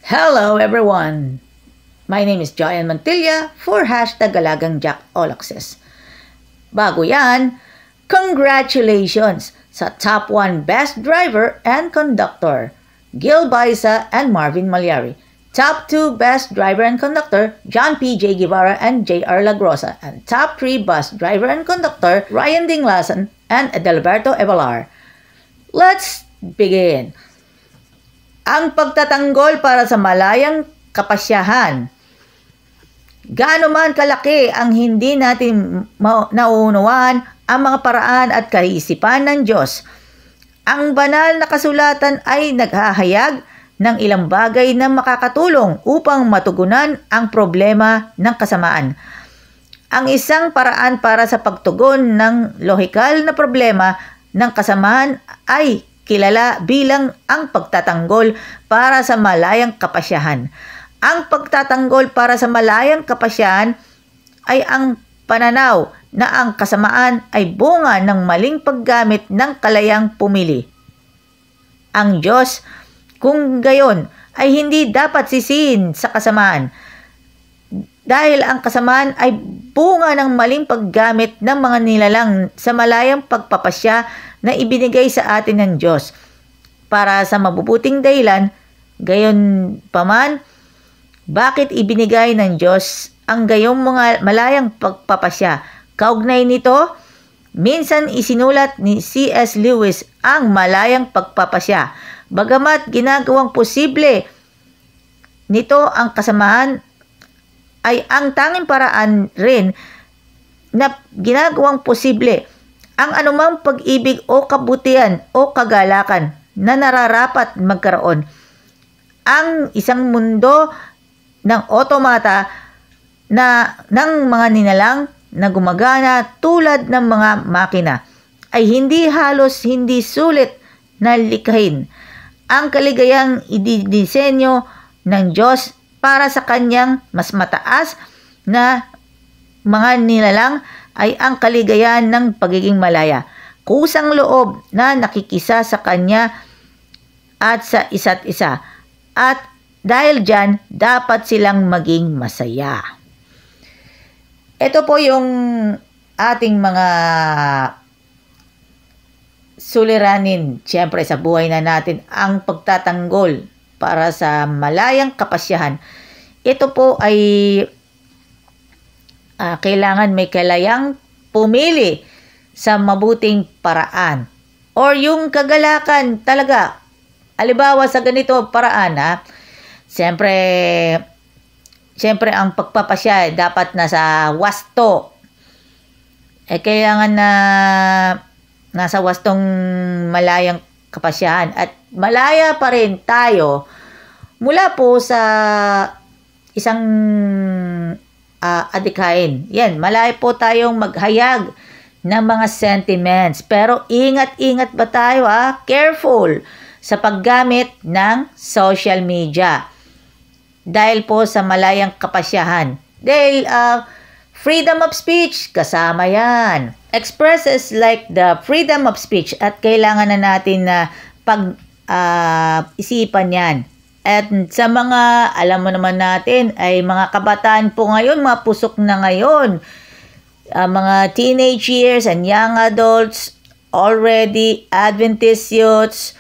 Hello everyone! My name is Joyan Mantilla for #Galagang Jack All Access. Bago yan, congratulations sa Top 1 Best Driver and Conductor, Gil Baisa and Marvin Malyari. Top 2 Best Driver and Conductor, John P. J. Guevara and J.R. Lagrosa. And Top 3 Bus Driver and Conductor, Ryan Dinglasan and Adalberto Evalar. Let's begin! Ang pagtatanggol para sa malayang kapasyahan. Gaano man kalaki ang hindi natin nauunawaan ang mga paraan at kaisipan ng Diyos. Ang banal na kasulatan ay naghahayag ng ilang bagay na makakatulong upang matugunan ang problema ng kasamaan. Ang isang paraan para sa pagtugon ng lohikal na problema ng kasamaan ay kilala bilang ang pagtatanggol para sa malayang kapasyahan. Ang pagtatanggol para sa malayang kapasyahan ay ang pananaw na ang kasamaan ay bunga ng maling paggamit ng kalayang pumili. Ang Diyos, kung gayon, ay hindi dapat sisihin sa kasamaan dahil ang kasamaan ay bunga ng maling paggamit ng mga nilalang sa malayang pagpapasya na ibinigay sa atin ng Diyos para sa mabubuting dahilan. Gayon paman, bakit ibinigay ng Diyos ang gayong mga malayang pagpapasya? Kaugnay nito, minsan isinulat ni C.S. Lewis ang malayang pagpapasya. Bagamat ginagawang posible nito ang kasamaan, ay ang tanging paraan rin na ginagawang posible ang anumang pag-ibig o kabutihan o kagalakan na nararapat magkaroon. Ang isang mundo ng otomata na ng mga ninalang na gumagana tulad ng mga makina ay hindi sulit na likhain. Ang kaligayang ididisenyo ng Diyos para sa kanyang mas mataas na mga nilalang ay ang kaligayahan ng pagiging malaya. Kusang loob na nakikisa sa kanya at sa isa't isa. At dahil dyan, dapat silang maging masaya. Ito po yung ating mga suliranin, siyempre sa buhay na natin, ang pagtatanggol para sa malayang kapasyahan. Ito po ay kailangan may kalayang pumili sa mabuting paraan. Or yung kagalakan talaga. Halimbawa sa ganito paraan, Siyempre ang pagpapasya dapat nasa wasto. Kailangan na nasa wastong malayang kapasyahan. At malaya pa rin tayo mula po sa isang adikain. Yan, malaya po tayong maghayag ng mga sentiments. Pero ingat-ingat ba tayo? Careful sa paggamit ng social media. Dahil po sa malayang kapasyahan. Dahil freedom of speech, kasama yan. Expresses like the freedom of speech at kailangan na natin na pag-isipan yan. At sa mga, alam mo naman natin, ay mga kabataan po ngayon, mga pusok na ngayon, mga teenage years and young adults, already Adventist youths,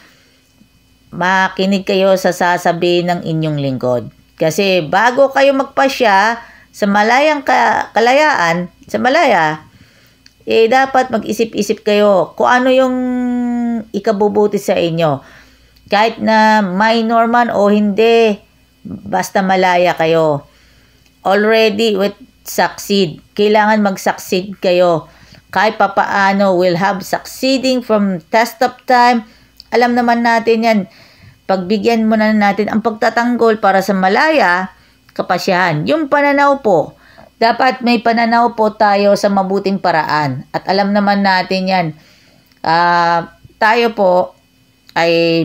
makinig kayo sa sasabihin ng inyong lingkod. Kasi bago kayo magpasya sa malayang kalayaan, sa malaya, dapat mag-isip-isip kayo kung ano yung ikabubuti sa inyo. Kahit na minor man o hindi, basta malaya kayo. Already with succeed. Kailangan mag-succeed kayo. Kahit papaano will have succeeding from test of time. Alam naman natin yan. Pagbigyan muna natin ang pagtatanggol para sa malaya kapasyahan. Yung pananaw po, dapat may pananaw po tayo sa mabuting paraan. At alam naman natin yan. Tayo po ay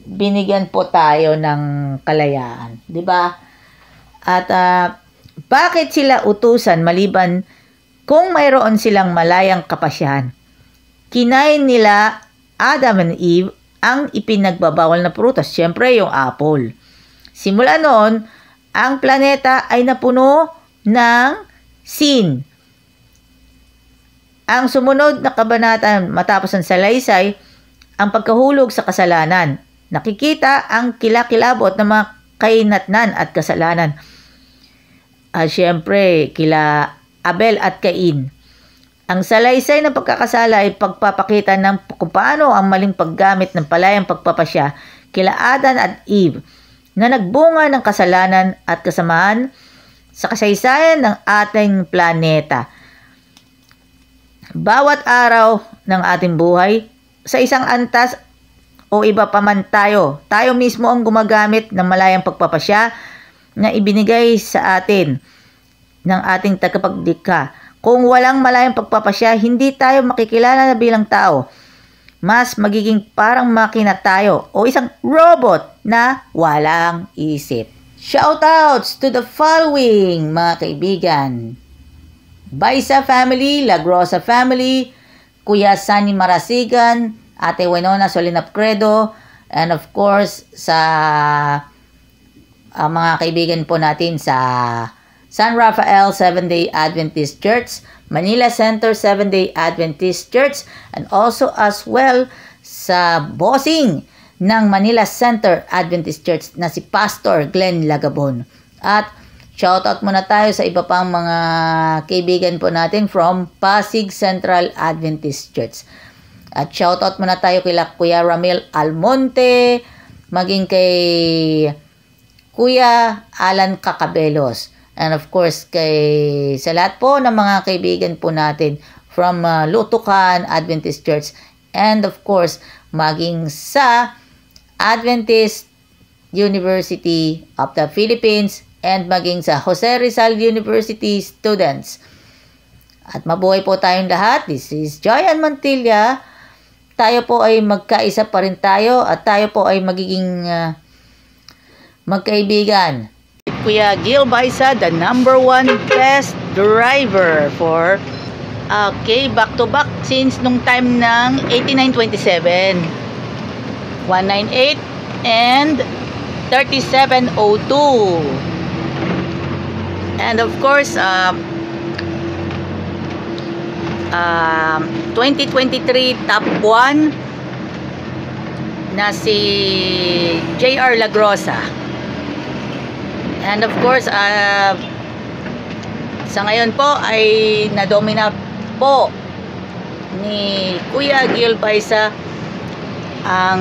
binigyan po tayo ng kalayaan, 'di ba? At bakit sila utusan maliban kung mayroon silang malayang kapasyahan? Kinain nila Adam and Eve ang ipinagbabawal na prutas, siyempre yung apple. Simula noon, ang planeta ay napuno ng sin. Ang sumunod na kabanata matapos ang salaysay, ang pagkahulog sa kasalanan. Nakikita ang kilakilabot ng mga kainatnan at kasalanan. Siyempre, kila Abel at Cain. Ang salaysay ng pagkakasala ay pagpapakita ng kung paano ang maling paggamit ng palayang pagpapasya kila Adan at Eve na nagbunga ng kasalanan at kasamaan sa kasaysayan ng ating planeta. Bawat araw ng ating buhay, sa isang antas o iba pa man tayo mismo ang gumagamit ng malayang pagpapasya na ibinigay sa atin ng ating tagapaglikha. Kung walang malayang pagpapasya, hindi tayo makikilala na bilang tao. Mas magiging parang makina tayo o isang robot na walang isip. Shoutouts to the following mga kaibigan. Baisa family, Lagrosa family, Kuya Sani Marasigan, Ate Winona Solinapcredo, and of course sa mga kaibigan po natin sa San Rafael Seventh-day Adventist Church, Manila Center Seventh-day Adventist Church, and also as well sa bossing ng Manila Center Adventist Church na si Pastor Glenn Lagabon. At shoutout muna tayo sa iba pang mga kaibigan po natin from Pasig Central Adventist Church. At shoutout muna tayo kay Kuya Ramil Almonte, maging kay Kuya Alan Cacabelos. And of course, sa lahat po ng mga kaibigan po natin from Lutukan Adventist Church. And of course, maging sa Adventist University of the Philippines and maging sa Jose Rizal University students. At mabuhay po tayong lahat. This is Joyan Montilla. Tayo po ay magkaisa pa rin tayo at tayo po ay magiging magkaibigan. Kuya Gil Baisa, the #1 best driver for back to back since nung time ng 8927, 198 and 3702. And of course 2023 top 1 na si JR Lagrosa. And of course, sa ngayon po ay nadomina po ni Kuya Gil Baisa ang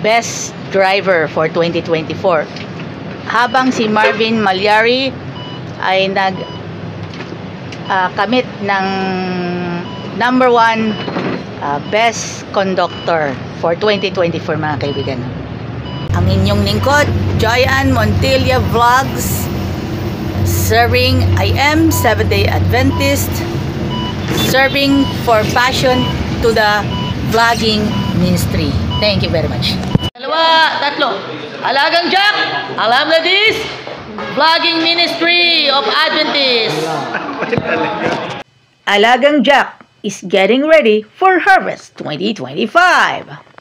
best driver for 2024. Habang si Marvin Malyari ay kamit ng #1 best conductor for 2024 mga kaibigan. Ang inyong lingkod, Joyan Montilla Vlogs, serving I am Seventh-day Adventist, serving for passion to the vlogging ministry. Thank you very much. 2, 3. Alagang Jack, alam na this, vlogging ministry of Adventist. Alagang Jack is getting ready for Harvest 2025.